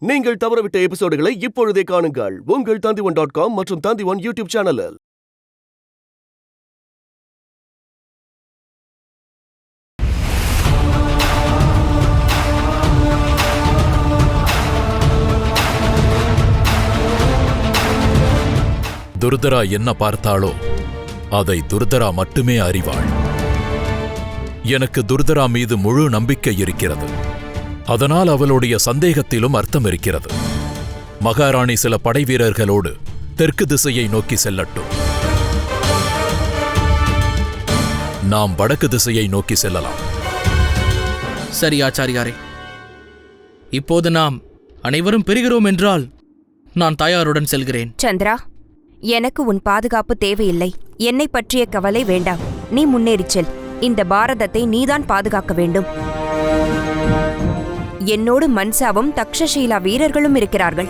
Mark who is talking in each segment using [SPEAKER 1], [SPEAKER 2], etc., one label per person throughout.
[SPEAKER 1] நீங்கள் தவறவிட்ட எபிசோடுகளை இப்பொழுதே காணுங்கள் உங்கள் Tandivan.com மற்றும் Tandivan யூடியூப் சேனலில்.
[SPEAKER 2] துர்தரா என்ன பார்த்தாளோ அதை துர்தரா மட்டுமே அறிவாள். எனக்கு துர்தரா மீது முழு நம்பிக்கை இருக்கிறது. அதனால் அவளுடைய சந்தேகத்திலும் அர்த்தம் இருக்கிறது. மகாராணி சில படைவீரர்களோடு தெற்கு திசையை நோக்கி செல்லட்டும். நாம் வடக்கு திசையை நோக்கி செல்லலாம்.
[SPEAKER 3] சரி ஆச்சாரியாரே, இப்போது நாம் அனைவரும் பெறுகிறோம் என்றால் நான் தாயாருடன் செல்கிறேன்.
[SPEAKER 4] சந்திரா, எனக்கு உன் பாதுகாப்பு தேவையில்லை. என்னை பற்றிய கவலை வேண்டாம். நீ முன்னேறிச் செல். இந்த பாரதத்தை நீதான் பாதுகாக்க வேண்டும். என்னோடு மன்சாவும் தக்ஷசீலா வீரர்களும் இருக்கிறார்கள்.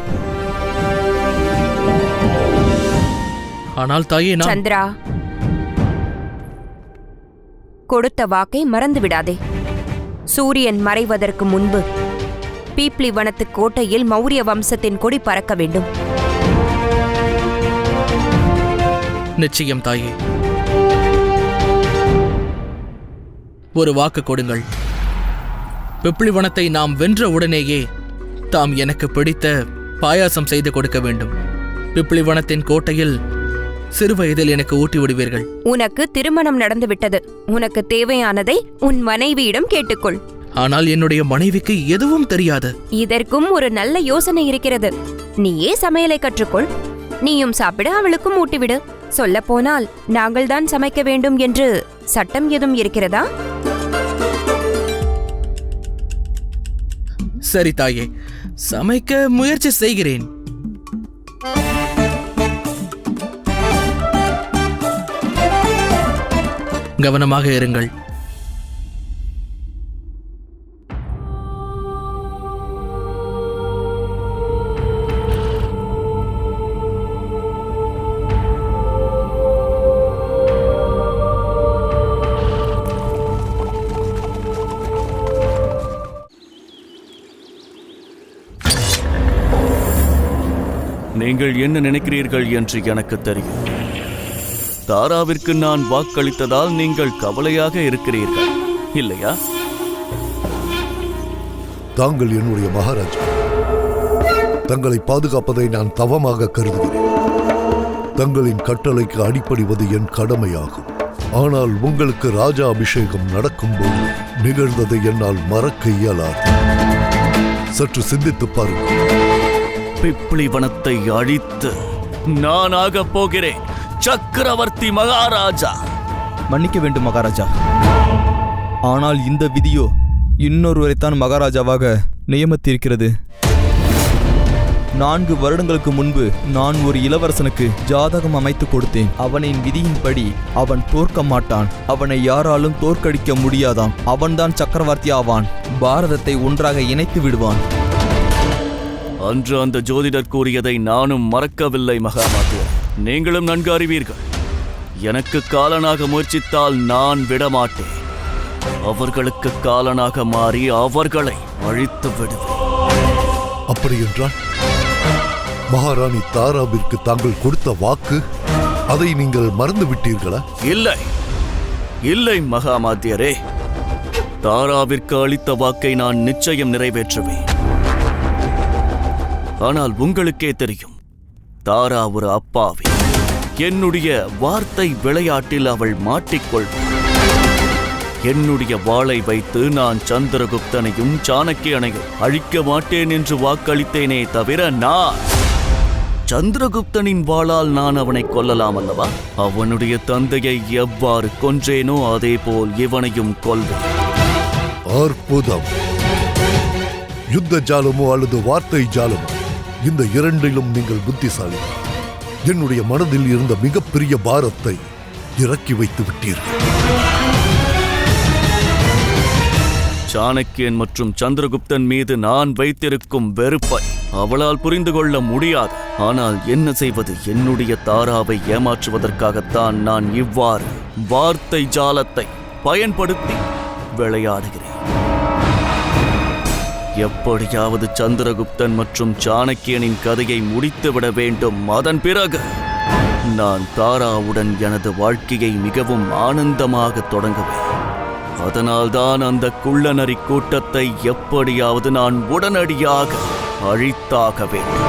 [SPEAKER 3] ஆனால் தாயே,
[SPEAKER 4] சந்திரா, கொடுத்த வாக்கை மறந்துவிடாதே. சூரியன் மறைவதற்கு முன்பு பீப்ளி வனத்து கோட்டையில் மௌரிய வம்சத்தின் கொடி பறக்க வேண்டும்.
[SPEAKER 3] நிச்சயம் தாயே. ஒரு வாக்கு கொடுங்கள். பிப்ளிவனத்தை நாம் வென்ற உடனேயே தாம் எனக்கு பிடித்த பாயாசம் செய்து கொடுக்க வேண்டும். பிப்ளிவனத்தின் கோட்டையில் சிறுவயதில் எனக்கு ஊட்டி விடுவீர்கள்.
[SPEAKER 4] உனக்கு திருமணம் நடந்துவிட்டது. உனக்கு தேவையானதை உன் மனைவியிடம் கேட்டுக்கொள்.
[SPEAKER 3] ஆனால் என்னுடைய மனைவிக்கு எதுவும் தெரியாது.
[SPEAKER 4] இதற்கும் ஒரு நல்ல யோசனை இருக்கிறது. நீயே சமையலை கற்றுக்கொள். நீயும் சாப்பிட, அவளுக்கும் ஊட்டிவிடு. சொல்லப்போனால் நாங்கள்தான் சமைக்க வேண்டும் என்று சட்டம் எதுவும் இருக்கிறதா?
[SPEAKER 3] சரி தாயே, சமைக்க முயற்சி செய்கிறேன். கவனமாக இருங்கள்.
[SPEAKER 1] நீங்கள் என்ன நினைக்கிறீர்கள் என்று எனக்கு தெரியும். தாராவிற்கு நான் வாக்களித்ததால் நீங்கள் கவலையாக இருக்கிறீர்கள், இல்லையா?
[SPEAKER 5] தாங்கள் என்னுடைய மகாராஜா. தங்களை பாதுகாப்பதை நான் தவமாக கருதுகிறேன். தங்களின் கட்டளைக்கு அடிபணிவது என் கடமையாகும். ஆனால் உங்களுக்கு ராஜா அபிஷேகம் நடக்கும்போது நிகழ்ந்ததை என்னால் மறக்க இயலாது. சற்று சிந்தித்து பாருங்கள்.
[SPEAKER 1] பிப்ளிவனத்தை அழித்து நானாக போகிறேன் சக்கரவர்த்தி மகாராஜா.
[SPEAKER 6] மன்னிக்க வேண்டும் மகாராஜா. ஆனால் இந்த விதியோ இன்னொருவரைத்தான் மகாராஜாவாக நியமித்திருக்கிறது. 4 வருடங்களுக்கு முன்பு நான் ஒரு இளவரசனுக்கு ஜாதகம் அமைத்து கொடுத்தேன். அவனின் விதியின்படி அவன் தோற்க மாட்டான். அவனை யாராலும் தோற்கடிக்க முடியாதாம். அவன்தான் சக்கரவர்த்தி ஆவான். பாரதத்தை ஒன்றாக இணைத்து விடுவான்.
[SPEAKER 1] அன்று அந்த ஜோதிடர் கூறியதை நானும் மறக்கவில்லை மகாமாத்தியர். நீங்களும் நன்கு அறிவீர்கள். எனக்கு காலனாக முயற்சித்தால் நான் விடமாட்டேன். அவர்களுக்கு காலனாக மாறி அவர்களை அழித்து விடுவேன்.
[SPEAKER 5] அப்படியென்றால் மகாராணி தாராவிற்கு தாங்கள் கொடுத்த வாக்கு, அதை நீங்கள் மறந்து விட்டீர்களா?
[SPEAKER 1] இல்லை இல்லை மகாமாத்தியரே. தாராவிற்கு அளித்த வாக்கை நான் நிச்சயம் நிறைவேற்றுவேன். ஆனால் உங்களுக்கே தெரியும், தாரா ஒரு அப்பாவி. என்னுடைய வார்த்தை விளையாட்டில் அவள் மாட்டிக்கொள்வாள். என்னுடைய வாளை வைத்து நான் சந்திரகுப்தனையும் சாணக்கியனையும் அழிக்க மாட்டேன் என்று வாக்களித்தேனே தவிர, நான் சந்திரகுப்தனின் வாளால் நான் அவனை கொல்லலாம் அல்லவா? அவனுடைய தந்தையை எவ்வாறு கொன்றேனோ அதே போல் இவனையும் கொல்வேன்.
[SPEAKER 5] அற்புதம். யுத்த ஜாலமோ அல்லது வார்த்தை ஜாலமோ, இந்த இரண்டிலும் நீங்கள் புத்திசாலி. என்னுடைய மனதில் இருந்த மிகப்பெரிய பாரத்தை இறக்கி வைத்து விட்டீர்கள்.
[SPEAKER 1] சாணக்கியன் மற்றும் சந்திரகுப்தன் மீது நான் வைத்திருக்கும் வெறுப்பை அவளால் புரிந்து கொள்ள முடியாது. ஆனால் என்ன செய்வது? என்னுடைய தாராவை ஏமாற்றுவதற்காகத்தான் நான் இவ்வாறு வார்த்தை ஜாலத்தை பயன்படுத்தி விளையாடுகிறேன். எப்படியாவது சந்திரகுப்தன் மற்றும் சாணக்கியனின் கதையை முடித்துவிட வேண்டும். அதன் பிறகு நான் தாராவுடன் எனது வாழ்க்கையை மிகவும் ஆனந்தமாக தொடங்குவேன். அதனால்தான் அந்த குள்ளநரி கூட்டத்தை எப்படியாவது நான் உடனடியாக அழித்தாக வேண்டும்.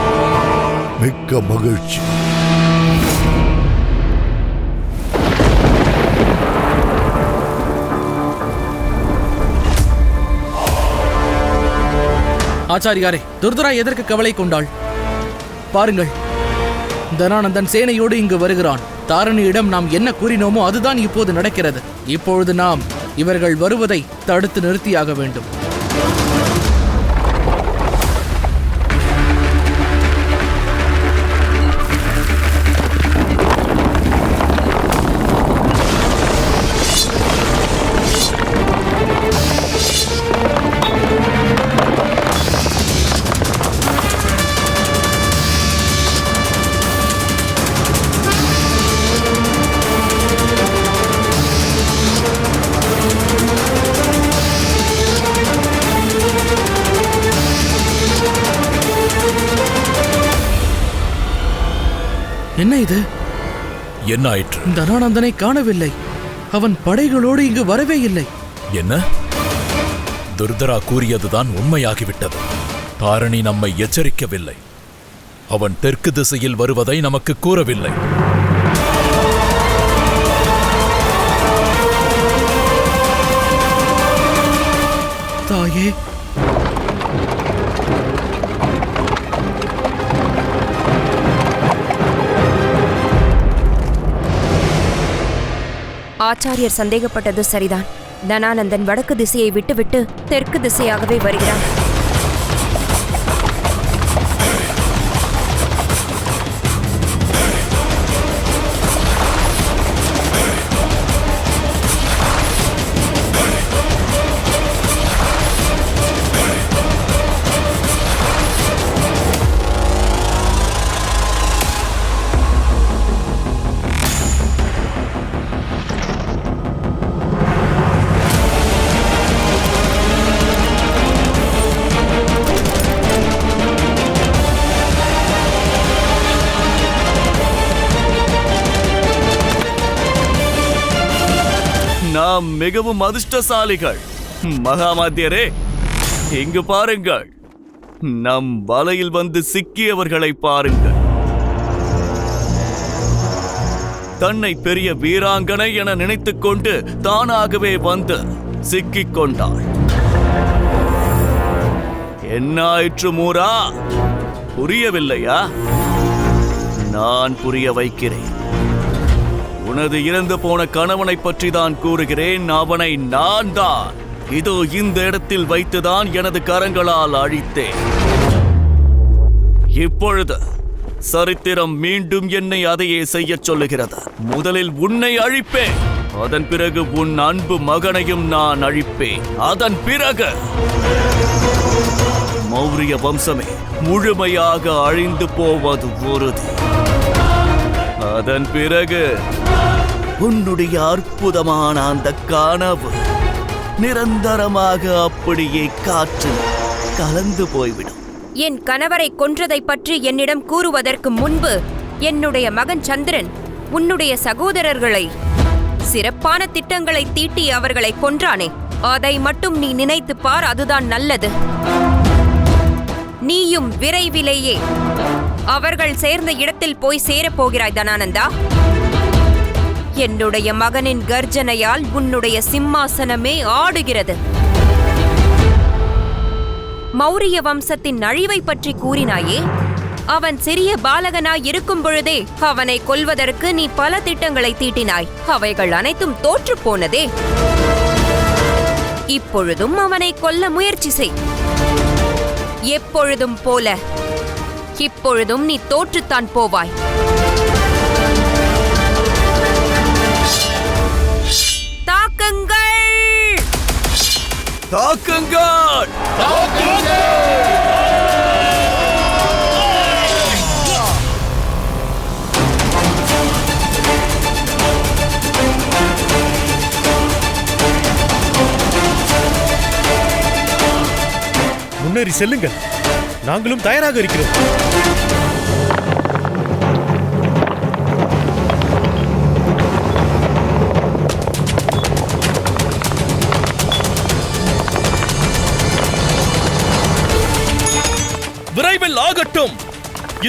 [SPEAKER 5] மிக்க மகிழ்ச்சி.
[SPEAKER 3] ஆச்சாரியாரே, துர்தரா எதற்கு கவலை கொண்டாள்? பாருங்கள், தனானந்தன் சேனையோடு இங்கு வருகிறான். தாரணியிடம் நாம் என்ன கூறினோமோ அதுதான் இப்போது நடக்கிறது. இப்பொழுது நாம் இவர்கள் வருவதை தடுத்து நிறுத்தியாக வேண்டும். என்ன இது?
[SPEAKER 2] என்ன ஆயிற்று?
[SPEAKER 3] தனானந்தனை காணவில்லை. அவன் படைகளோடு இங்கு வரவே இல்லை.
[SPEAKER 2] என்ன? துர்தரா கூறியதுதான் உண்மையாகிவிட்டது. தாரணி நம்மை எச்சரிக்கவில்லை. அவன் தெற்கு திசையில் வருவதை நமக்கு கூறவில்லை.
[SPEAKER 3] தாயே,
[SPEAKER 4] ஆச்சாரியர் சந்தேகப்பட்டது சரிதான். தனானந்தன் வடக்கு திசையை விட்டுவிட்டு தெற்கு திசையாகவே வருகிறான்.
[SPEAKER 1] நாம் மிகவும் அதிர்ஷ்டசாலிகள். மகாமாத்தியரே, இங்கு பாருங்கள். நம் வலையில் வந்து சிக்கியவர்களை பாருங்கள். தன்னை பெரிய வீராங்கனை என நினைத்துக் கொண்டு தானாகவே வந்து சிக்கிக் கொண்டாள். என்ன ஆயிற்று மூரா? புரியவில்லையா? நான் புரிய வைக்கிறேன். உனது இறந்து போன கணவனை பற்றி தான் கூறுகிறேன். அவனை நான் தான் இதோ இந்த இடத்தில் வைத்துதான் எனது கரங்களால் அழித்தேன். இப்பொழுது சரித்திரம் மீண்டும் என்னை அதையே செய்யச் சொல்லுகிறது. முதலில் உன்னை அழிப்பேன், அதன் பிறகு உன் அன்பு மகனையும் நான் அழிப்பேன். அதன் பிறகு மௌரிய வம்சமே முழுமையாக அழிந்து போவது உறுதி. அதன் பிறகு உன்னுடைய அற்புதமான அந்த கனவு நிரந்தரமாக அப்படியே காற்று கலந்து போய்விடும்.
[SPEAKER 4] என் கணவரை கொன்றதை பற்றி என்னிடம் கூறுவதற்கு முன்பு என்னுடைய மகன் சந்திரன் உன்னுடைய சகோதரர்களை சிறப்பான திட்டங்களை தீட்டி அவர்களை கொன்றானே, அதை மட்டும் நீ நினைத்து பார். அதுதான் நல்லது. நீயும் விரைவிலேயே அவர்கள் சேர்ந்த இடத்தில் போய் சேரப்போகிறாய் தனானந்தா. என்னுடைய மகனின் கர்ஜனையால் உன்னுடைய சிம்மாசனமே ஆடுகிறது. மௌரிய வம்சத்தின் அழிவை பற்றி கூறினாயே, அவன் சிறிய பாலகனாய் இருக்கும் பொழுதே அவனை கொல்வதற்கு நீ பல திட்டங்களை தீட்டினாய். அவைகள் அனைத்தும் தோற்று போனதே. இப்பொழுதும் அவனை கொல்ல முயற்சி செய். எப்பொழுதும் போல இப்பொழுதும் நீ தோற்றுத்தான் போவாய். தாக்குங்கள்!
[SPEAKER 1] தாக்குங்கள்!
[SPEAKER 7] முன்னேறி செல்லுங்கள். நாங்களும் தயாராக இருக்கிறோம்.
[SPEAKER 1] விரைவில் ஆகட்டும்.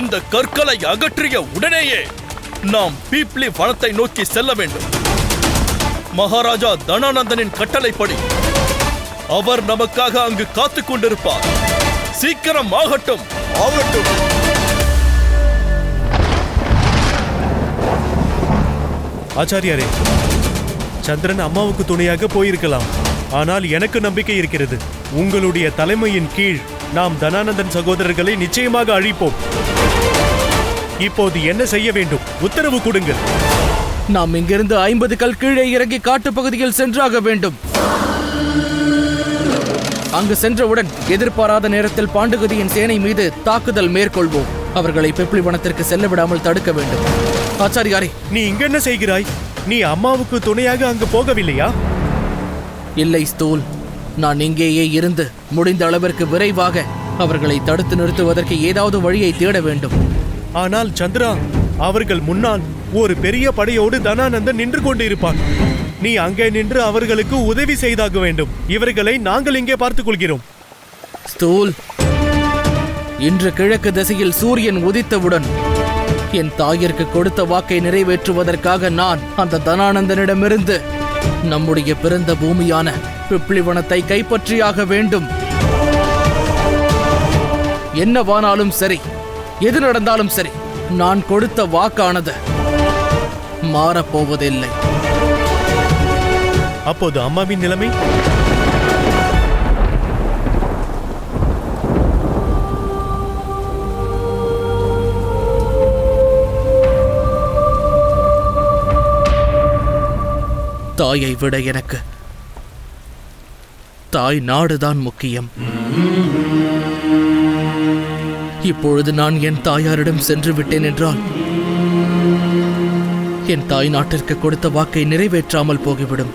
[SPEAKER 1] இந்த கற்களை அகற்றிய உடனேயே நாம் பீப்ளி வனத்தை நோக்கி செல்ல வேண்டும். மகாராஜா தனானந்தனின் கட்டளைப்படி அவர் நமக்காக அங்கு காத்துக் கொண்டிருப்பார். சீக்கிரம் ஆகட்டும்.
[SPEAKER 5] ஆகட்டும்.
[SPEAKER 7] ஆச்சாரியாரே, சந்திரன் அம்மாவுக்கு துணையாக போயிருக்கலாம். ஆனால் எனக்கு நம்பிக்கை இருக்கிறது. உங்களுடைய தலைமையின் கீழ் நாம் தனானந்தன் சகோதரர்களை நிச்சயமாக அழிப்போம். இப்போது என்ன செய்ய வேண்டும்? உத்தரவு கொடுங்கள்.
[SPEAKER 3] நாம் இங்கிருந்து 50 கல் கீழே இறங்கி காட்டுப்பகுதியில் சென்றாக வேண்டும். அங்கு சென்றவுடன் எதிர்பாராத நேரத்தில் பாண்டுகதியின் சேனை மீது தாக்குதல் மேற்கொள்வோம். அவர்களை பெப்ளி வனத்திற்கு செல்ல விடாமல் தடுக்க வேண்டும். ஆச்சாரியாரே,
[SPEAKER 7] நீ இங்க என்ன செய்கிறாய்? நீ அம்மாவுக்கு துணையாக அங்கு போகவில்லையா?
[SPEAKER 3] இல்லை ஸ்தூல், நான் இங்கேயே இருந்து முடிந்த அளவிற்கு விரைவாக அவர்களை தடுத்து நிறுத்துவதற்கு ஏதாவது வழியை தேட வேண்டும்.
[SPEAKER 7] ஆனால் சந்திரா, அவர்கள் முன்னால் ஒரு பெரிய படையோடு தனானந்தன் நின்று கொண்டு இருப்பான். நீ அங்கே நின்று அவர்களுக்கு உதவி செய்தாக வேண்டும். இவர்களை நாங்கள் இங்கே பார்த்துக் கொள்கிறோம்.
[SPEAKER 3] ஸ்தூல், இன்று கிழக்கு திசையில் சூரியன் உதித்தவுடன் என் தாயிற்கு கொடுத்த வாக்கை நிறைவேற்றுவதற்காக நான் அந்த தனானந்தனிடமிருந்து நம்முடைய பிறந்த பூமியான பிப்ளிவனத்தை கைப்பற்றியாக வேண்டும். என்னவானாலும் சரி, எது நடந்தாலும் சரி, நான் கொடுத்த வாக்கானது மாறப்போவதில்லை.
[SPEAKER 7] அப்போது அம்மாவின் நிலைமை?
[SPEAKER 3] தாயை விட எனக்கு தாய் நாடுதான் முக்கியம். இப்பொழுது நான் என் தாயாரிடம் சென்று விட்டேன் என்றால் என் தாய் நாட்டிற்கு கொடுத்த வாக்கை நிறைவேற்றாமல் போய்விடும்.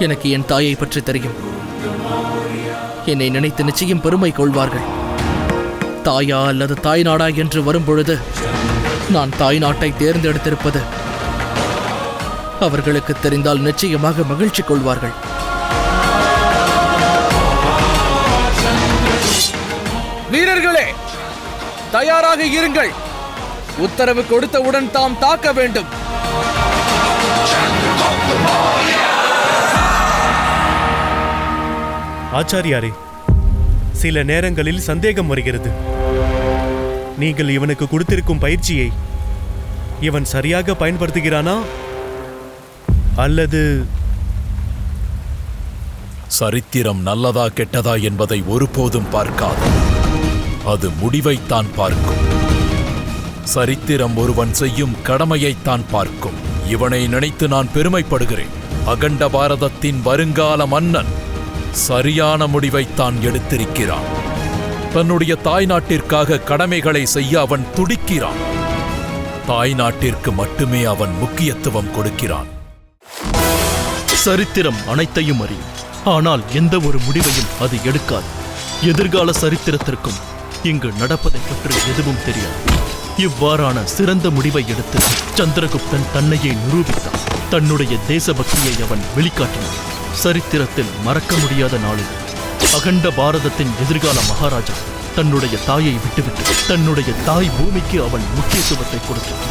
[SPEAKER 3] எனக்கு என் தாயை பற்றி தெரியும். என்னை நினைத்து நிச்சயம் பெருமை கொள்வார்கள். தாயா அல்லது தாய் நாடா என்று வரும்பொழுது நான் தாய் நாட்டை தேர்ந்தெடுத்திருப்பது அவர்களுக்கு தெரிந்தால் நிச்சயமாக மகிழ்ச்சி கொள்வார்கள். வீரர்களே, தயாராக இருங்கள். உத்தரவு கொடுத்தவுடன் தாம் தாக்க வேண்டும்.
[SPEAKER 7] ஆச்சாரியாரே, சில நேரங்களில் சந்தேகம் வருகிறது. நீங்கள் இவனுக்கு கொடுத்திருக்கும் பயிற்சியை இவன் சரியாக பயன்படுத்துகிறானா அல்லது?
[SPEAKER 2] சரித்திரம் நல்லதா கெட்டதா என்பதை ஒருபோதும் பார்க்காது. அது முடிவைத்தான் பார்க்கும். சரித்திரம் ஒருவன் செய்யும் கடமையைத்தான் பார்க்கும். இவனை நினைத்து நான் பெருமைப்படுகிறேன். அகண்ட பாரதத்தின் வருங்கால மன்னன் சரியான முடிவைத்தான் எடுத்திருக்கிறான். தன்னுடைய தாய் நாட்டிற்காக கடமைகளை செய்ய அவன் துடிக்கிறான். தாய் நாட்டிற்கு மட்டுமே அவன் முக்கியத்துவம் கொடுக்கிறான்.
[SPEAKER 8] சரித்திரம் அனைத்தையும் அறியும், ஆனால் எந்த ஒரு முடிவையும் அது எடுக்காது. எதிர்கால சரித்திரத்திற்கும் இங்கு நடப்பதை பற்றி எதுவும் தெரியாது. இவ்வாறான சிறந்த முடிவை எடுத்து சந்திரகுப்தன் தன்னையே நிரூபித்தான். தன்னுடைய தேசபக்தியை அவன் வெளிக்காட்டினான். சரித்திரத்தில் மறக்க முடியாத நாளில் அகண்ட பாரதத்தின் எதிர்கால மகாராஜா தன்னுடைய தாயை விட்டுவிட்டு தன்னுடைய தாய் பூமிக்கு அவன் முக்கியத்துவத்தை கொடுத்தான்.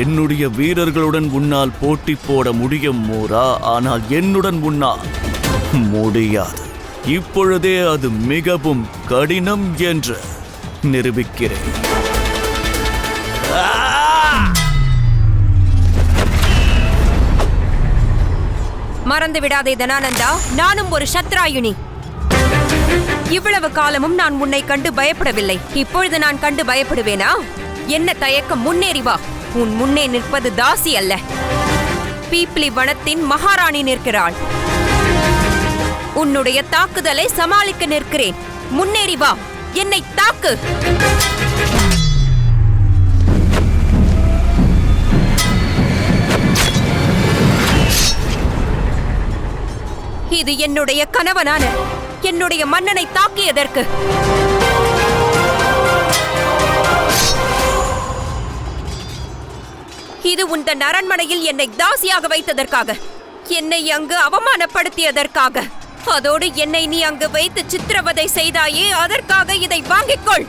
[SPEAKER 1] என்னுடைய வீரர்களுடன் உன்னால் போட்டி போட முடியும் மூரா, ஆனால் என்னுடன் உன்னால் முடியாது. இப்பொழுதே அது மிகவும் கடினம் என்று நிரூபிக்கிறேன்.
[SPEAKER 4] மறந்து விடாதே தனானந்தா, நானும் ஒரு சத்ராயுணி. இவ்வளவு காலமும் நான் உன்னை கண்டு பயப்படவில்லை. இப்பொழுது நான் கண்டு பயப்படுவேனா? என்ன தயக்கம்? முன்னேறி வா. உன் முன்னே நிற்பது தாசி அல்ல, பீப்ளி வனத்தின் மகாராணி நிற்கிறாள். உன்னுடைய தாக்குதலை சமாளிக்க நிற்கிறேன். முன்னேறி வா, என்னை தாக்கு. இது என்னுடைய கணவனான என்னுடைய மன்னனை தாக்கியதற்கு. இது உந்தன் அரண்மனையில் என்னை தாசியாக வைத்ததற்காக, என்னை அங்கு அவமானப்படுத்தியதற்காக, அதோடு என்னை நீ அங்கு வைத்து சித்திரவதை செய்தாயே, அதற்காக இதை வாங்கிக்கொள்.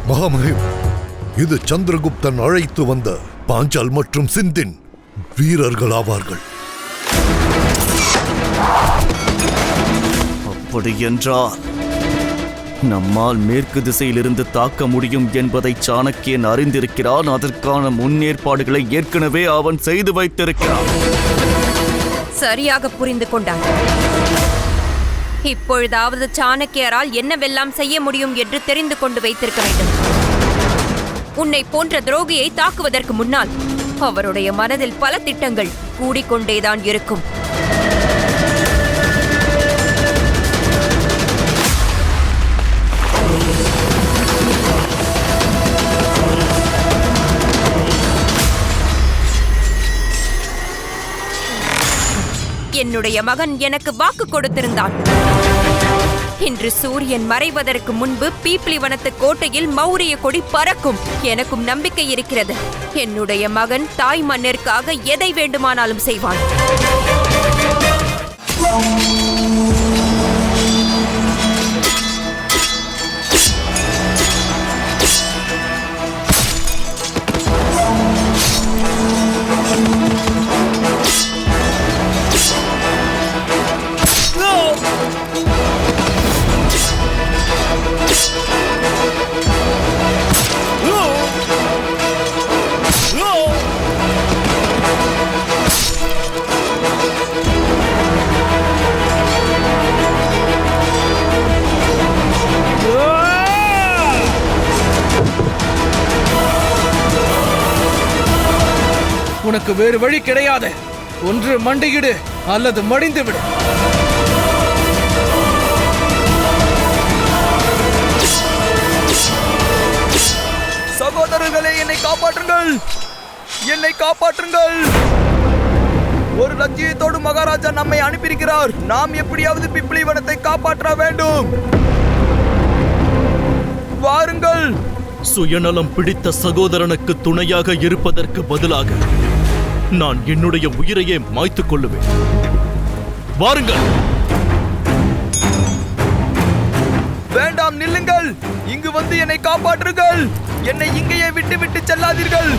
[SPEAKER 5] மகாமகிம், இது சந்திரகுப்தன் அழைத்து வந்த பாஞ்சால் மற்றும் சிந்தின் வீரர்கள் ஆவார்கள்.
[SPEAKER 1] அப்படி என்றால் நம்மால் மேற்கு திசையிலிருந்து தாக்க முடியும் என்பதை சாணக்கியன் அறிந்திருக்கிறான். அதற்கான முன்னேற்பாடுகளை ஏற்கனவே அவன் செய்து வைத்திருக்கிறான்.
[SPEAKER 4] சரியாக புரிந்து கொண்டான். இப்பொழுதாவது சாணக்கியரால் என்னவெல்லாம் செய்ய முடியும் என்று தெரிந்து கொண்டு வைத்திருக்க வேண்டும். உன்னை போன்ற துரோகியை தாக்குவதற்கு முன்னால் அவருடைய மனதில் பல திட்டங்கள் கூடிக்கொண்டேதான் இருக்கும். என்னுடைய மகன் எனக்கு வாக்கு கொடுத்திருந்தான். இன்று சூரியன் மறைவதற்கு முன்பு பீப்ளி வனத்து கோட்டையில் மௌரிய கொடி பறக்கும். எனக்கும் நம்பிக்கை இருக்கிறது. என்னுடைய மகன் தாய் மண்ணிற்காக எதை வேண்டுமானாலும் செய்வான்.
[SPEAKER 3] உனக்கு வேறு வழி கிடையாது. ஒன்று மண்டியிடு அல்லது மடிந்து விடு.
[SPEAKER 6] சகோதரர்களே, என்னை காப்பாற்றுங்கள், என்னை காப்பாற்றுங்கள். ஒரு லட்சியத்தோடு மகாராஜா நம்மை அனுப்பியிருக்கிறார். நாம் எப்படியாவது பிப்ளி வனத்தை காப்பாற்ற வேண்டும். வாருங்கள்.
[SPEAKER 8] சுயநலம் பிடித்த சகோதரனுக்கு துணையாக இருப்பதற்கு பதிலாக நான் என்னுடைய உயிரையே மாய்த்துக் கொள்ளுவேன். வாருங்கள்.
[SPEAKER 6] வேண்டாம், நில்லுங்கள். இங்கு வந்து என்னை காப்பாற்றுங்கள். என்னை இங்கேயே விட்டு விட்டு செல்லாதீர்கள்.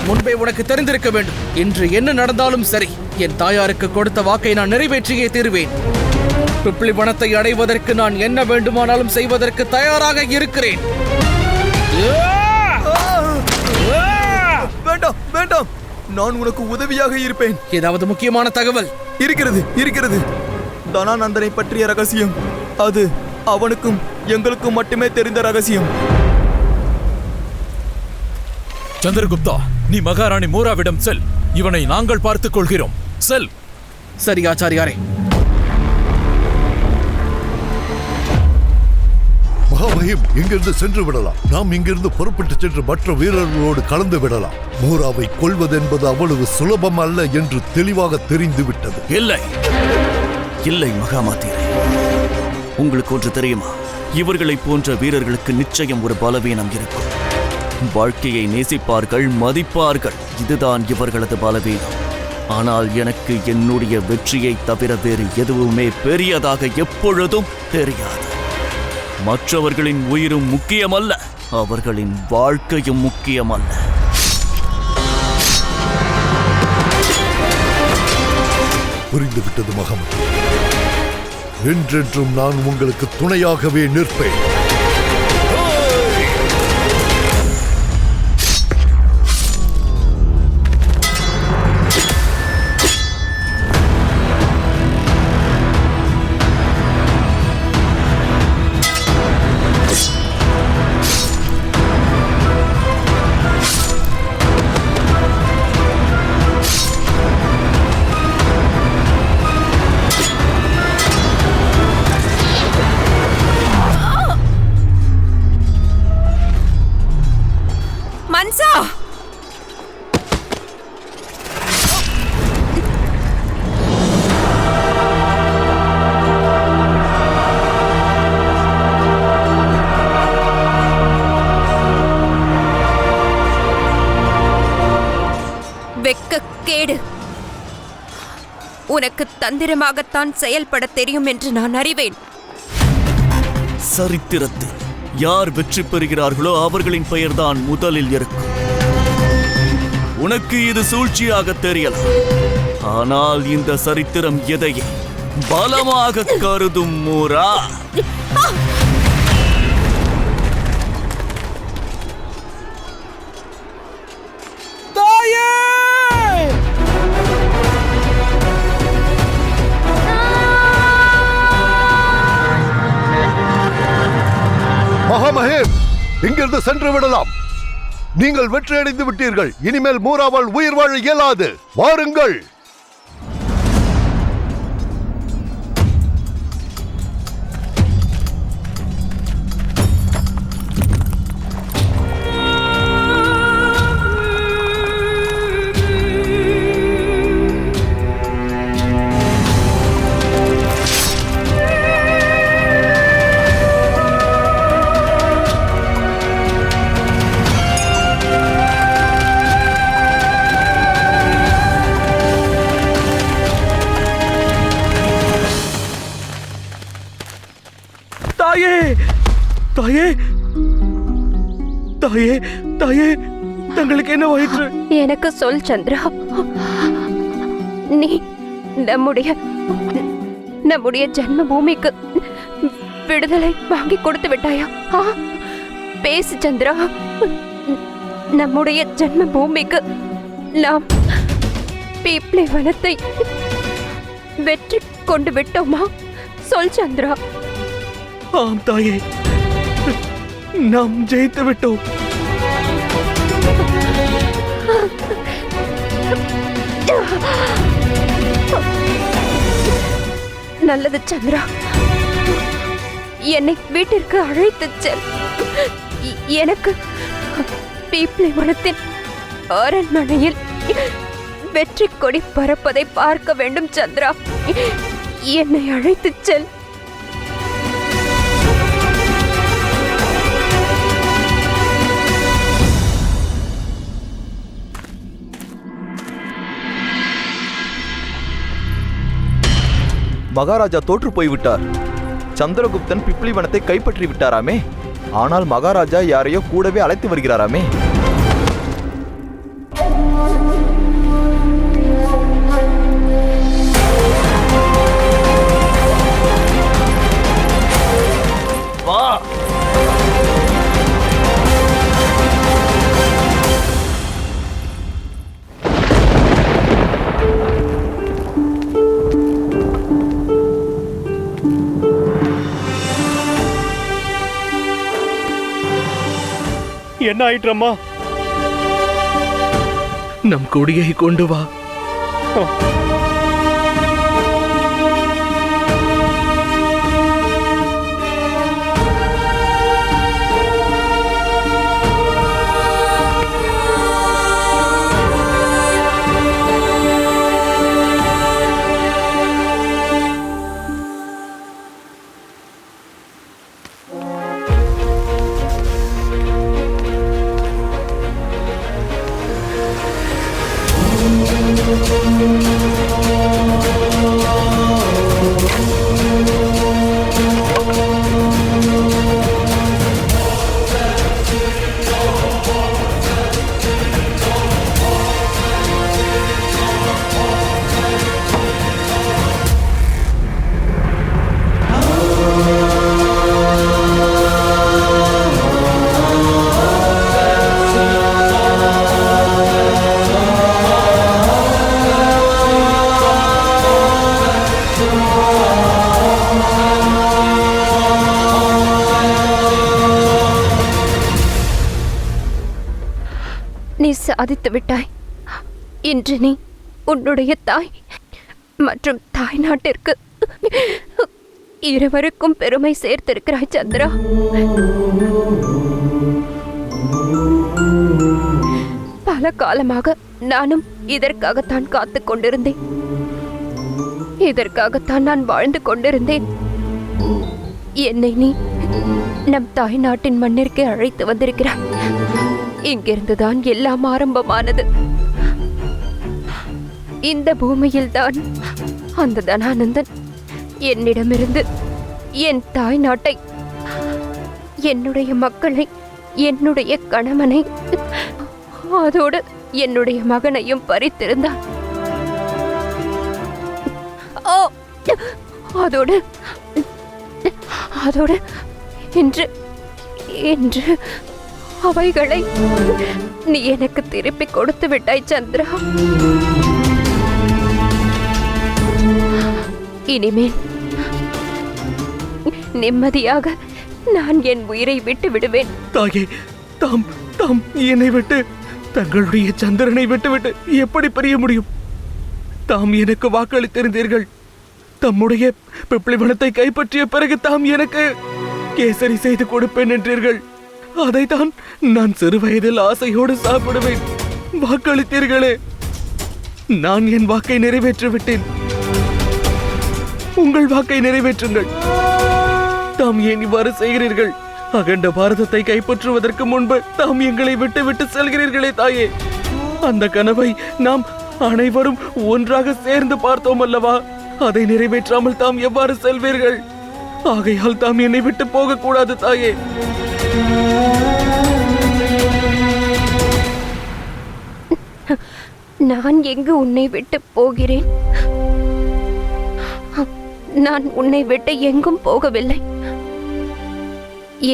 [SPEAKER 3] முன்பே உனக்கு தெரிந்திருக்க வேண்டும். இன்று என்ன நடந்தாலும் சரி, என் தாயாருக்கு கொடுத்த வாக்கை நான் நிறைவேற்றியே தீருவேன். பிப்ளி வனத்தை அடைவதற்கு நான் என்ன வேண்டுமானாலும் செய்வதற்கு தயாராக இருக்கிறேன்.
[SPEAKER 6] வேண்டாம், வேண்டாம். நான் உனக்கு உதவியாக இருப்பேன்.
[SPEAKER 3] ஏதாவது முக்கியமான தகவல்
[SPEAKER 6] இருக்கிறது. தனானந்தனை பற்றிய ரகசியம். அது அவனுக்கும் எங்களுக்கும் மட்டுமே தெரிந்த ரகசியம்.
[SPEAKER 2] சந்திரகுப்தா, நீ மகாராணி மூராவிடம் செல். இவனை நாங்கள் பார்த்துக் கொள்கிறோம். செல்.
[SPEAKER 3] சரி ஆச்சாரியாரே.
[SPEAKER 5] மகாமகிம், இங்கிருந்து சென்று விடலாம். நாம் இங்கிருந்து புறப்பட்டு சென்று மற்ற வீரர்களோடு கலந்து விடலாம். மூராவை கொல்வது என்பது அவ்வளவு சுலபம் அல்ல என்று தெளிவாக தெரிந்துவிட்டது.
[SPEAKER 1] இல்லை மகாமாத்தியரே, உங்களுக்கு ஒன்று தெரியுமா? இவர்களை போன்ற வீரர்களுக்கு நிச்சயம் ஒரு பலவீனம் இருக்கும். வாழ்க்கையை நேசிப்பார்கள், மதிப்பார்கள். இதுதான் இவர்களது பலவீனம். ஆனால் எனக்கு என்னுடைய வெற்றியை தவிர வேறு எதுவுமே பெரியதாக எப்பொழுதும் தெரியாது. மற்றவர்களின் உயிரும் முக்கியமல்ல, அவர்களின் வாழ்க்கையும் முக்கியமல்ல.
[SPEAKER 5] புரிந்துவிட்டது மகமது. என்றென்றும் நான் உங்களுக்கு துணையாகவே நிற்பேன்.
[SPEAKER 4] மன்சா! வெட்கக்கேடு. உனக்கு தந்திரமாகத்தான் செயல்பட தெரியும் என்று நான் அறிவேன்.
[SPEAKER 1] சரித்திரத்தில் யார் வெற்றி பெறுகிறார்களோ அவர்களின் பெயர்தான் முதலில் இருக்கும். உனக்கு இது சூழ்ச்சியாக தெரியலாம், ஆனால் இந்த சரித்திரம் எதையே பலமாக கருதும் மூரா.
[SPEAKER 5] மகாமகேர், இங்கிருந்து சென்று விடலாம். நீங்கள் வெற்றி அடைந்து விட்டீர்கள். இனிமேல் மூராவால் உயிர் வாழ இயலாது. வாருங்கள்.
[SPEAKER 8] தாயே, தாயே, தாயே, தாயே, தங்களுக்கு என்ன வயிற்று?
[SPEAKER 4] எனக்கு சொல் சந்திரா, நீ நம்முடைய ஜன்ம பூமிக்கு விடுதலை வாங்கி கொடுத்து விட்டாயா? பேசு சந்திரா. நம்முடைய ஜன்ம பூமிக்கு நாம் பீப்ளி வனத்தை வெற்றி கொண்டு விட்டோமா? சொல் சந்திரா.
[SPEAKER 8] ஆம் தாயே, நாம் ஜெயித்து விட்டோம்.
[SPEAKER 4] நல்லது சந்திரா, என்னை வீட்டிற்கு அழைத்துச் செல். எனக்கு பீப்ளி வனத்தின் அரண்மனையில் வெற்றி கொடி பறப்பதை பார்க்க வேண்டும் சந்திரா. என்னை அழைத்துச் செல்.
[SPEAKER 6] மகாராஜா தோற்று போய்விட்டார். சந்திரகுப்தன் பிப்ளிவனத்தை கைப்பற்றி விட்டாராமே. ஆனால் மகாராஜா யாரையோ கூடவே அழைத்து வருகிறாராமே.
[SPEAKER 1] வா.
[SPEAKER 7] என்ன ஆயிற்றம்மா?
[SPEAKER 3] நம் கொடியை கொண்டு வா.
[SPEAKER 4] நீ சாதித்து விட்டாய். இன்று நீ உன்னுடைய தாய் மற்றும் தாய் நாட்டிற்கு இருவருக்கும் பெருமை சேர்த்திருக்கிறாய் சந்திரா. பல காலமாக நானும் இதற்காகத்தான் காத்துக் கொண்டிருந்தேன். இதற்காகத்தான் நான் வாழ்ந்து கொண்டிருந்தேன். என்னை நீ நம் தாய் நாட்டின் மண்ணிற்கு அழைத்து வந்திருக்கிறாய். இங்கிருந்துதான் எல்லாம் ஆரம்பமானது. இந்த பூமியில்தான் அந்த தனானந்தன் என்னிடமிருந்து என் தாய் நாட்டை, என்னுடைய மக்களை, என்னுடைய கணவனை, அதோடு என்னுடைய மகனையும் பறித்திருந்தான். அதோடு அதோடு இன்று இன்று அவைகளை நீ எனக்கு திருப்பி கொடுத்து விட்டாய் சந்திரா. இனிமேல் நிம்மதியாக நான் என் உயிரை விட்டு விடுவேன்.
[SPEAKER 8] தாயே, தாம் தாம் என்னை விட்டு, தங்களுடைய சந்திரனை விட்டுவிட்டு எப்படி பிரிய முடியும்? தாம் எனக்கு வாக்களித்திருந்தீர்கள். தம்முடைய பிப்ளிவனத்தை கைப்பற்றிய பிறகு தாம் எனக்கு கேசரி செய்து கொடுப்பேன் என்றீர்கள். அதைத்தான் நான் சிறு வயதில் ஆசையோடு சாப்பிடுவேன். வாக்களித்தீர்களே, நான் என் வாக்கை நிறைவேற்றிவிட்டேன். உங்கள் வாக்கை நிறைவேற்றுங்கள். தாம் ஏன் இவ்வாறு செய்கிறீர்கள்? அகண்ட பாரதத்தை கைப்பற்றுவதற்கு முன்பு தாம் எங்களை விட்டு விட்டு செல்கிறீர்களே தாயே. அந்த கனவை நாம் அனைவரும் ஒன்றாக சேர்ந்து பார்த்தோம் அல்லவா? அதை நிறைவேற்றாமல் தாம் எவ்வாறு செல்வீர்கள்? ஆகையால் தாம் என்னை விட்டு போகக்கூடாது தாயே.
[SPEAKER 4] நான் எங்கு உன்னை விட்டு போகிறேன்? நான் உன்னை விட்டு எங்கும் போகவில்லை.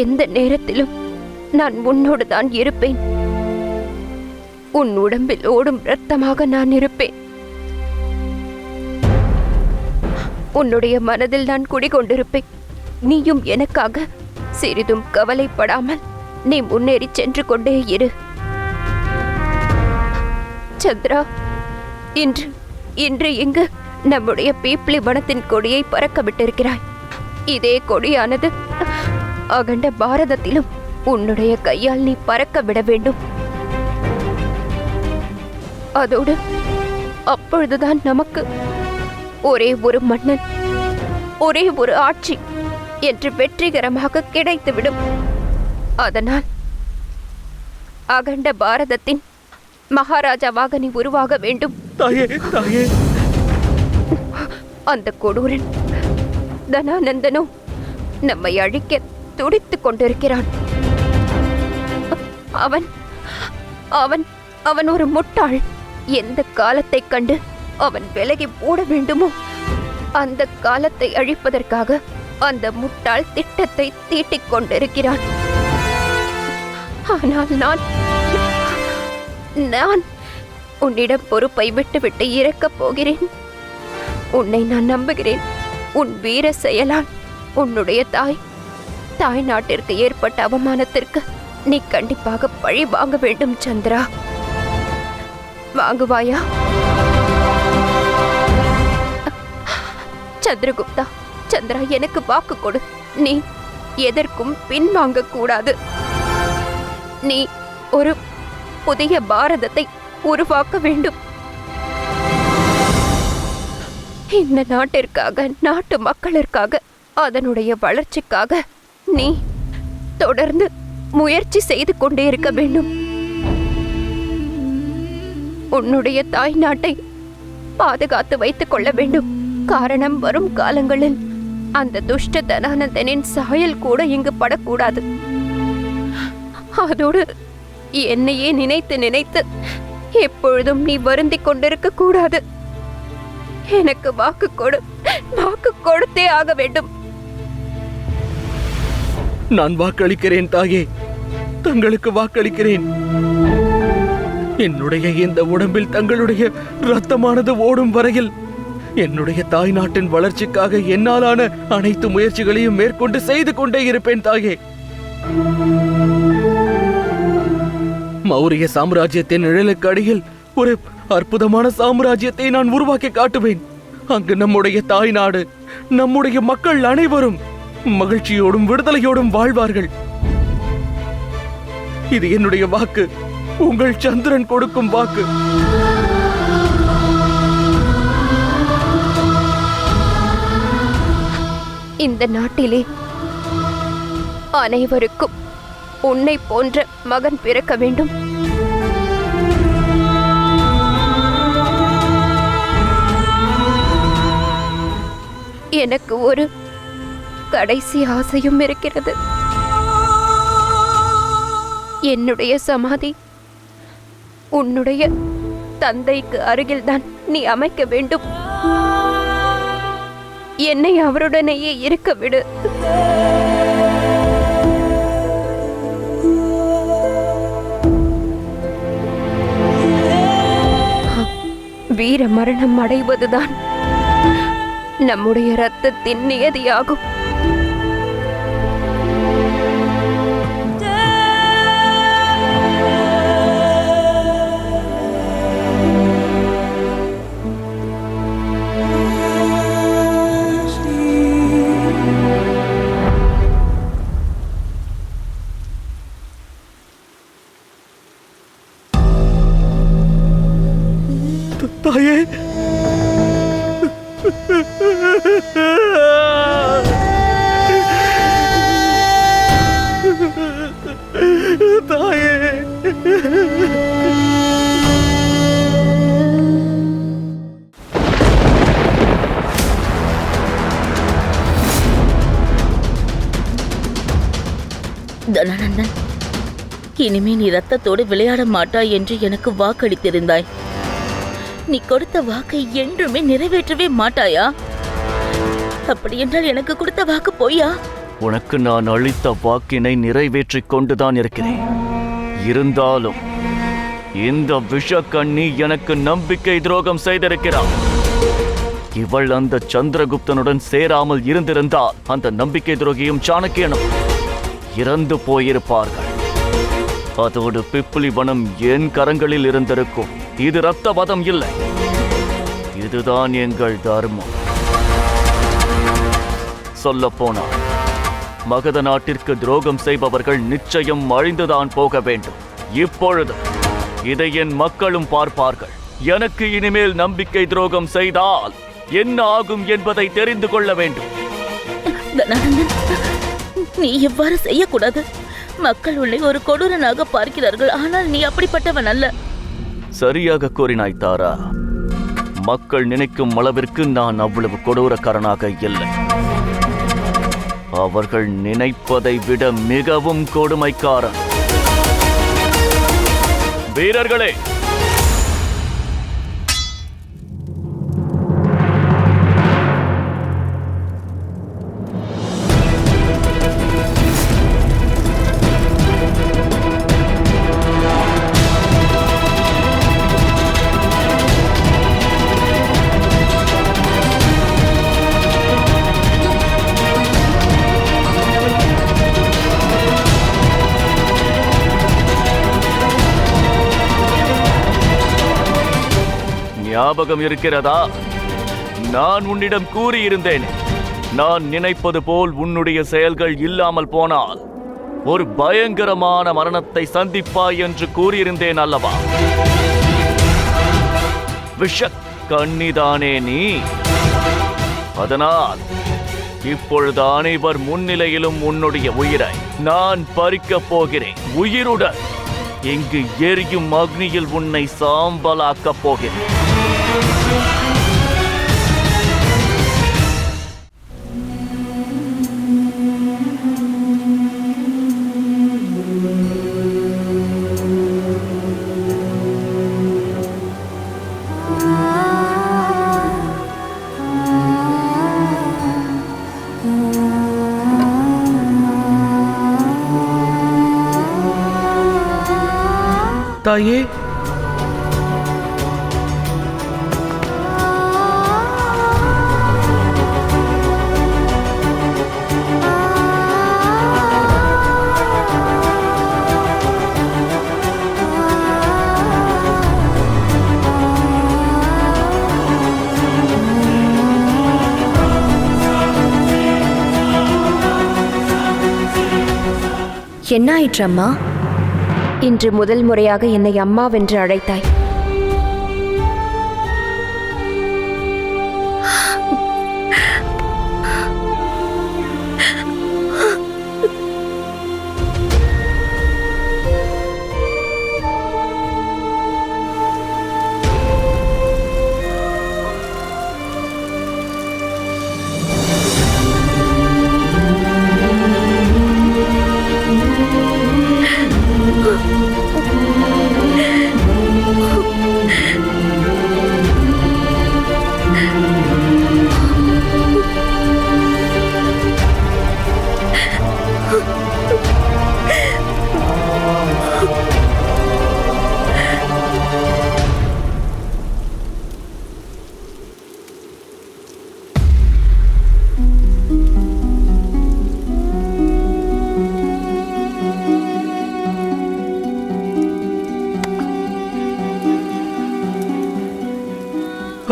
[SPEAKER 4] எந்த நேரத்திலும் நான் உன்னோடு தான் இருப்பேன். உன் உடம்பில் ஓடும் இரத்தமாக நான் இருப்பேன். உன்னுடைய மனதில் நான் குடிகொண்டிருப்பேன். நீயும் எனக்காக சிறிதும் கவலைப்படாமல் நீ முன்னேறி சென்று கொண்டே இரு சந்திரா. இன்று இங்கு நம்முடைய பீப்ளி வனத்தின் கொடியை பறக்க விட்டிருக்கிறாய். இதே கொடியானது அகண்ட பாரதத்திலும் உன்னுடைய கையால் நீ பறக்க விட வேண்டும். அதோடு அப்பொழுதுதான் நமக்கு ஒரே ஒரு மன்னன், ஒரே ஒரு ஆட்சி என்று வெற்றிகரமாக கிடைத்துவிடும். அதனால் அகண்ட பாரதத்தின் மகாராஜாவாக நீ உருவாக வேண்டும்.
[SPEAKER 8] தாயே, தாயே.
[SPEAKER 4] அந்த கொடூரன் தனானந்தனோ நம்மை அழிக்க துடித்துக் கொண்டிருக்கிறான். அவன் அவன் அவன் ஒரு முட்டாள். எந்த காலத்தை கண்டு அவன் விலகி ஓட வேண்டுமோ அந்த காலத்தை அழிப்பதற்காக அந்த முட்டாள் திட்டத்தை தீட்டிக் கொண்டிருக்கிறான். ஆனால் நான் உன்னிடம் பொறுப்பை விட்டுவிட்டு இறக்கப் போகிறேன். உன்னை நான் நம்புகிறேன். உன் வீர செயலால் உன்னுடைய தாய் நாட்டிற்கு ஏற்பட்ட அவமானத்திற்கு நீ கண்டிப்பாக பழி வாங்க வேண்டும் சந்திரா. வாங்குவாயா? சந்திரகுப்தா, சந்திரா, எனக்கு வாக்கு கொடு. நீ எதற்கும் பின்வாங்க கூடாது. நீ ஒரு புதிய பாரதத்தை உருவாக்க வேண்டும். இந்த நாட்டிற்காக, நாட்டு மக்களிற்காக, அதனுடைய வளர்ச்சிக்காக நீ தொடர்ந்து முயற்சி செய்து கொண்டே இருக்க வேண்டும். உன்னுடைய தாய் நாட்டை பாதுகாத்து வைத்துக் கொள்ள வேண்டும். காரணம், வரும் காலங்களில் அந்த துஷ்ட தனானந்தனின் சாயல் கூட இங்கு படக்கூடாது. அதோடு என்னையே நினைத்து நினைத்து எப்பொழுதும் நீ வருந்திக் கொண்டிருக்க கூடாது. எனக்கு வாக்கு கொடு, வாக்கு கொடுத்தே ஆக வேண்டும்.
[SPEAKER 3] நான் வாக்களிக்கிறேன் தாயே, தங்களுக்கு வாக்களிக்கிறேன். என்னுடைய இந்த உடம்பில் தங்களுடைய இரத்தமானது ஓடும் வரையில் என்னுடைய தாய் நாட்டின் வளர்ச்சிக்காக என்னாலான அனைத்து முயற்சிகளையும் மேற்கொண்டு செய்து கொண்டே இருப்பேன் தாயே. மௌரிய சாம்ராஜ்யத்தின் நிழலுக்கு அடியில் ஒரு அற்புதமான சாம்ராஜ்யத்தை நான் உருவாக்கி காட்டுவேன். அங்கு நம்முடைய தாய் நாடு, நம்முடைய மக்கள் அனைவரும் மகிழ்ச்சியோடும் விடுதலையோடும் வாழ்வார்கள். இது என்னுடைய வாக்கு, உங்கள் சந்திரன் கொடுக்கும் வாக்கு.
[SPEAKER 4] இந்த நாட்டிலே அனைவருக்கும் உன்னை போன்ற மகன் பிறக்க வேண்டும். எனக்கு ஒரு கடைசி ஆசையும் இருக்கிறது. என்னுடைய சமாதி உன்னுடைய தந்தைக்கு அருகில்தான் நீ அமைக்க வேண்டும். என்னை அவருடனேயே இருக்க விடு. வீர மரணம் அடைவதுதான் நம்முடைய இரத்தத்தின் நியதியாகும்.
[SPEAKER 3] தாயே, தாயே,
[SPEAKER 9] தனானந்தன், இனிமே நீ ரத்தத்தோடு விளையாட மாட்டாய் என்று எனக்கு வாக்களித்திருந்தாய். நீ கொடுத்த வாக்கை என்றுமே நிறைவேற்றவே மாட்டாயா? அப்படி என்றால் எனக்கு கொடுத்த வாக்கு பொய்யா?
[SPEAKER 1] உனக்கு நான் அளித்த வாக்கினை நிறைவேற்றிக் கொண்டுதான் இருக்கிறேன். இருந்தாலும் இந்த விஷக்கண்ணி எனக்கு நம்பிக்கை துரோகம் செய்திருக்கிறாள். இவள் அந்த சந்திரகுப்தனுடன் சேராமல் இருந்திருந்தால் அந்த நம்பிக்கை துரோகியும் சாணக்கியனும் இறந்து போயிருப்பார்கள். அதோடு பிப்புலிவனம் என் கரங்களில் இருந்திருக்கும். இது இரத்தவதம் இல்லை, இதுதான் எங்கள் தர்மம். சொல்லப்போனால் மகத நாட்டிற்கு துரோகம் செய்பவர்கள் நிச்சயம் அழிந்துதான் போக வேண்டும். இப்பொழுது இதை என் மக்களும் பார்ப்பார்கள். எனக்கு இனிமேல் நம்பிக்கை துரோகம் செய்தால் என்ன ஆகும் என்பதை தெரிந்து கொள்ள வேண்டும்.
[SPEAKER 9] நீ இவ்வாறு செய்யக்கூடாது. மக்கள் உன்னை ஒரு கொடூரனாக பார்க்கிறார்கள். ஆனால் நீ அப்படிப்பட்டவன் அல்ல.
[SPEAKER 1] சரியாக கூறினாய் தாரா. மக்கள் நினைக்கும் அளவிற்கு நான் அவ்வளவு கொடூரக்காரனாக இல்லை. அவர்கள் நினைப்பதை விட மிகவும் கொடுமைக்காரன். வீரர்களே, ஞாபகம் இருக்கிறதா? நான் உன்னிடம் கூறியிருந்தேன், நான் நினைப்பது போல் உன்னுடைய செயல்கள் இல்லாமல் போனால் ஒரு பயங்கரமான மரணத்தை சந்திப்பாய் என்று கூறியிருந்தேன் அல்லவா? விஷக்கண்ணிதானே நீ? அதனால் இப்பொழுது அனைவர் முன்னிலையிலும் உன்னுடைய உயிரை நான் பறிக்கப் போகிறேன். உயிருடன் இங்கு எரியும் அக்னியில் உன்னை சாம்பலாக்கப் போகிறேன்.
[SPEAKER 3] தாயே,
[SPEAKER 4] என்ன ஆயிற்று அம்மா? இன்று முதல் முறையாக என்னை அம்மாவென்று அழைத்தாய்.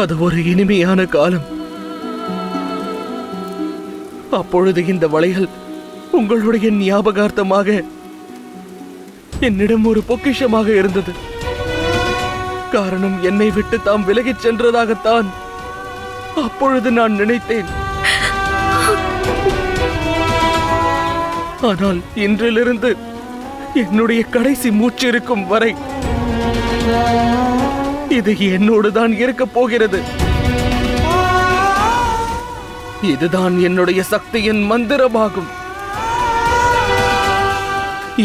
[SPEAKER 3] அது ஒரு இனிமையான காலம். அப்பொழுது இந்த வளையல் உங்களுடைய ஞாபகார்த்தமாக என்னிடம் ஒரு பொக்கிஷமாக இருந்தது. காரணம், என்னை விட்டு தாம் விலகிச் சென்றதாகத்தான் அப்பொழுது நான் நினைத்தேன். ஆனால் இன்றிலிருந்து என்னுடைய கடைசி மூச்சிருக்கும் வரை இது என்னோடு தான் இருக்கப் போகிறது. இதுதான் என்னுடைய சக்தியின் மந்திரமாகும்.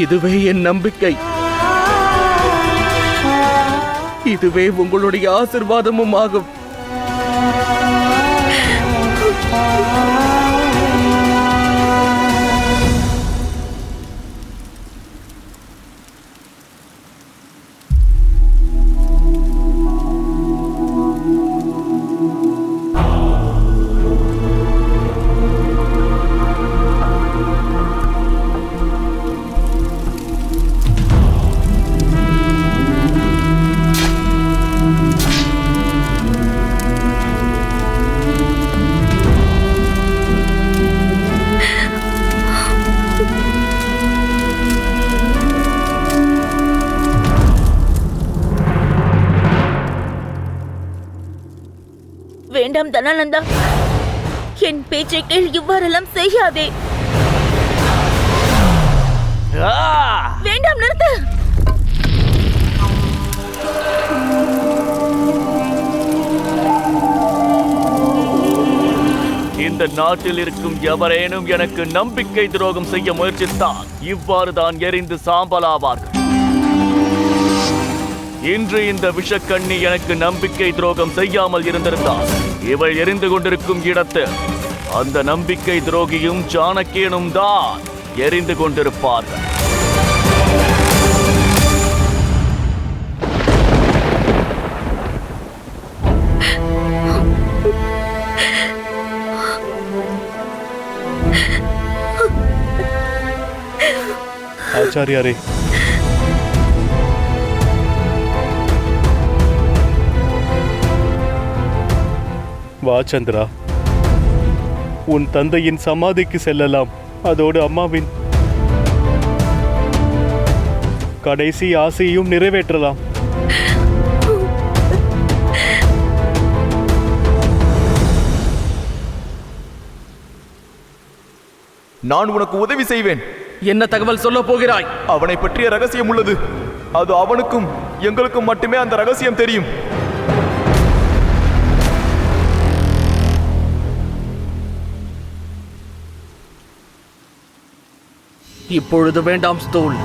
[SPEAKER 3] இதுவே என் நம்பிக்கை. இதுவே உங்களுடைய ஆசீர்வாதமும் ஆகும்.
[SPEAKER 9] வேண்டாம் தனானந்தா, என் பேச்சை கேள். இவ்வாறெல்லாம் செய்யாதே. வேண்டாம், நிறுத்து.
[SPEAKER 1] இந்த நாட்டில் இருக்கும் எவரேனும் எனக்கு நம்பிக்கை துரோகம் செய்ய முயற்சித்தால் இவ்வாறு தான் எரிந்து சாம்பலாவார்கள். இன்று இந்த விஷக்கண்ணி எனக்கு நம்பிக்கை துரோகம் செய்யாமல் இருந்திருந்தால் இவள் எரிந்து கொண்டிருக்கும் இடத்தில் அந்த நம்பிக்கை துரோகியும் சாணக்கியனும் தான் எரிந்து கொண்டிருப்பார்கள்.
[SPEAKER 7] ஆச்சாரியாரே, வா சந்திரா, உன் தந்தையின் சமாதிக்கு செல்லலாம். அதோடு அம்மாவின் கடைசி ஆசையையும் நிறைவேற்றலாம்.
[SPEAKER 6] நான் உனக்கு உதவி செய்வேன்.
[SPEAKER 3] என்ன தகவல் சொல்ல போகிறாய்?
[SPEAKER 6] அவனை பற்றிய ரகசியம் உள்ளது. அது அவனுக்கும் எங்களுக்கும் மட்டுமே அந்த ரகசியம் தெரியும்.
[SPEAKER 3] இப்பொழுது வேண்டாம் ஸ்தூல்.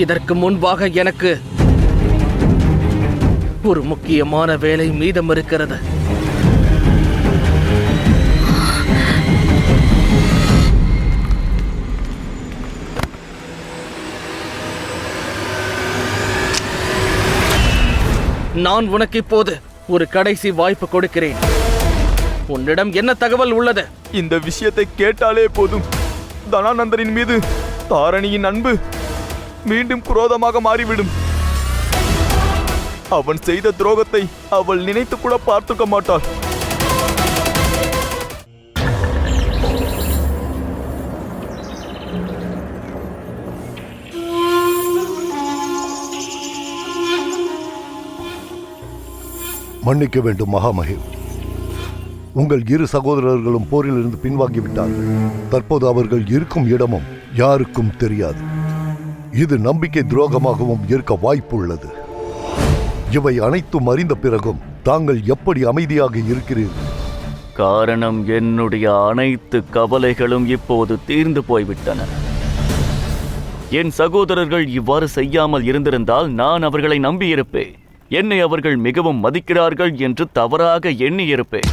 [SPEAKER 3] இதற்கு முன்பாக எனக்கு ஒரு முக்கியமான வேலை மீதம் இருக்கிறது. நான் உனக்கு இப்போது ஒரு கடைசி வாய்ப்பு கொடுக்கிறேன். உன்னிடம் என்ன தகவல் உள்ளது?
[SPEAKER 6] இந்த விஷயத்தை கேட்டாலே போதும், தனானந்தனின் மீது தாரணியின் அன்பு மீண்டும் குரோதமாக மாறிவிடும். அவன் செய்த துரோகத்தை அவள் நினைத்து கூட பார்த்துக்க மாட்டாள்.
[SPEAKER 5] மன்னிக்க வேண்டும் மகாமஹிம். உங்கள் இரு சகோதரர்களும் போரிலிருந்து பின்வாங்கிவிட்டார்கள். தற்போது அவர்கள் இருக்கும் இடமும் யாருக்கும் தெரியாது. இது நம்பிக்கை துரோகமாகவும் இருக்க வாய்ப்புள்ளது. இவை அனைத்தும் அறிந்த பிறகும் தாங்கள் எப்படி அமைதியாக இருக்கிறீர்கள்?
[SPEAKER 1] காரணம், என்னுடைய அனைத்து கவலைகளும் இப்போது தீர்ந்து போய்விட்டன. என் சகோதரர்கள் இவ்வாறு செய்யாமல் இருந்திருந்தால் நான் அவர்களை நம்பியிருப்பேன். என்னை அவர்கள் மிகவும் மதிக்கிறார்கள் என்று தவறாக எண்ணியிருப்பேன்.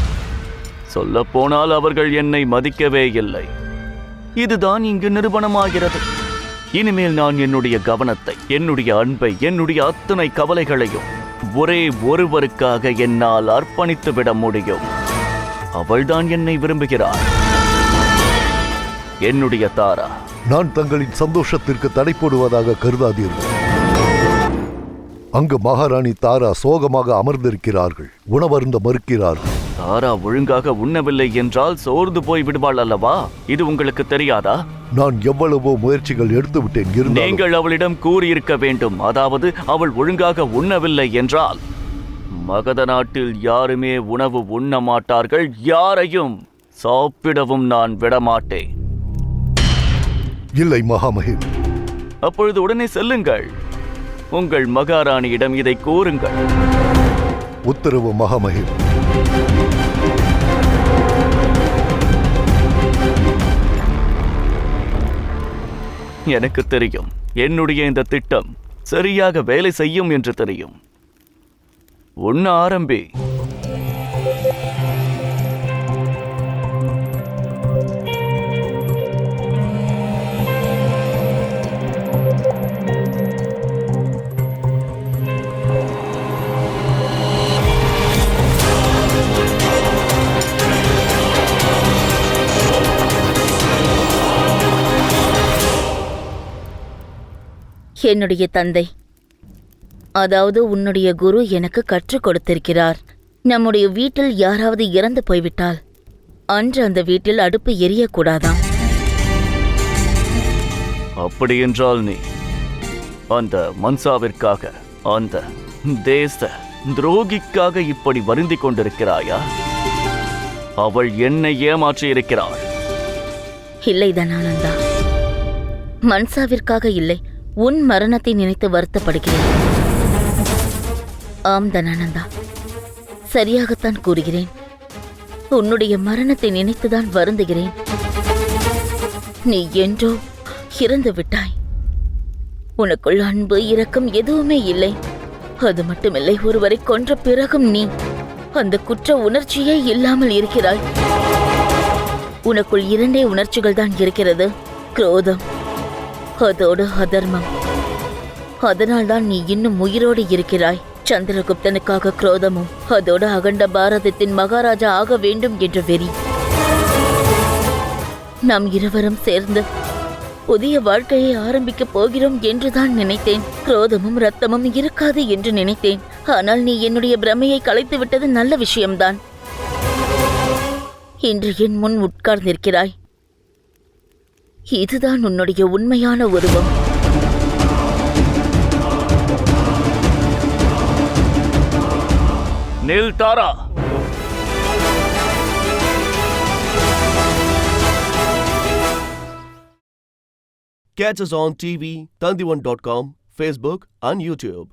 [SPEAKER 1] சொல்லப்போனால் அவர்கள் என்னை மதிக்கவே இல்லை. இதுதான் இங்கு நிரூபணமாகிறது. இனிமேல் நான் என்னுடைய கவனத்தை, என்னுடைய அன்பை, என்னுடைய அத்தனை கவலைகளையும் ஒரே ஒருவருக்காக என்னால் அர்ப்பணித்து விட முடியும். அவள்தான் என்னை விரும்புகிறாள், என்னுடைய தாரா.
[SPEAKER 5] நான் தங்களின் சந்தோஷத்திற்கு தடை போடுவதாக கருதாதீர்கள். அங்கு மகாராணி தாரா சோகமாக அமர்ந்திருக்கிறார்கள். உணவருந்த மறுக்கிறார்கள்.
[SPEAKER 1] தாரா ஒழுங்காக உண்ணவில்லை என்றால் சோர்ந்து போய் விடுவாள் அல்லவா? இது உங்களுக்கு தெரியாதா?
[SPEAKER 5] நான் எவ்வளவோ முயற்சிகள் எடுத்துவிட்டேன்.
[SPEAKER 1] நீங்கள் அவளிடம் கூறியிருக்க வேண்டும். அதாவது அவள் ஒழுங்காக உண்ணவில்லை என்றால் மகத நாட்டில் யாருமே உணவு உண்ண மாட்டார்கள். யாரையும் சாப்பிடவும் நான் விடமாட்டேன்.
[SPEAKER 5] இல்லை மகாமஹிம்.
[SPEAKER 1] அப்பொழுது உடனே செல்லுங்கள். உங்கள் மகாராணியிடம் இதை கூறுங்கள்.
[SPEAKER 5] உத்தரவு மகாமஹிம்.
[SPEAKER 1] எனக்கு தெரியும், என்னுடைய இந்த திட்டம் சரியாக வேலை செய்யும் என்று தெரியும். உண்ண ஆரம்பி.
[SPEAKER 9] என்னுடைய தந்தை, அதாவது உன்னுடைய குரு எனக்கு கற்றுக் கொடுத்திருக்கிறார். நம்முடைய வீட்டில் யாராவது இறந்து போய்விட்டால் அன்று அந்த வீட்டில் அடுப்பு எரியக்கூடாதாம்.
[SPEAKER 1] அப்படியென்றால் நீ அந்த மன்சாவிற்காக, அந்த தேச துரோகிக்காக இப்படி வருந்திக் கொண்டிருக்கிறாயா? அவள் என்னை ஏமாற்றி இருக்கிறாள்.
[SPEAKER 9] இல்லை தனானந்தா, மன்சாவிற்காக இல்லை, உன் மரணத்தை நினைத்து வருத்தப்படுகிறேன். ஆம் தனானந்தா, சரியாகத்தான் கூறுகிறேன். உன்னுடைய மரணத்தை நினைத்துதான் வருந்துகிறேன். நீ என்றோ இறந்து விட்டாய். உனக்குள் அன்பு, இரக்கம் எதுவுமே இல்லை. அது மட்டுமில்லை, ஒருவரை கொன்ற பிறகும் நீ அந்த குற்ற உணர்ச்சியே இல்லாமல் இருக்கிறாய். உனக்குள் இரண்டே உணர்ச்சிகள் தான் இருக்கிறது, குரோதம், அதோடு அதர்மம். அதனால்தான் நீ இன்னும் உயிரோடு இருக்கிறாய். சந்திரகுப்தனுக்காக குரோதமும், அதோடு அகண்ட பாரதத்தின் மகாராஜா ஆக வேண்டும் என்ற வெறி. நாம் இருவரும் சேர்ந்து புதிய வாழ்க்கையை ஆரம்பிக்கப் போகிறோம் என்றுதான் நினைத்தேன். குரோதமும் ரத்தமும் இருக்காது என்று நினைத்தேன். ஆனால் நீ என்னுடைய பிரமையை கலைத்து விட்டது நல்ல விஷயம்தான். இன்று என் முன் உட்கார்ந்திருக்கிறாய். இதுதான் உன்னுடைய உண்மையான உருவம்.
[SPEAKER 1] நில் தாரா.
[SPEAKER 10] Catch us on TV, Tandivan.com, Facebook and YouTube.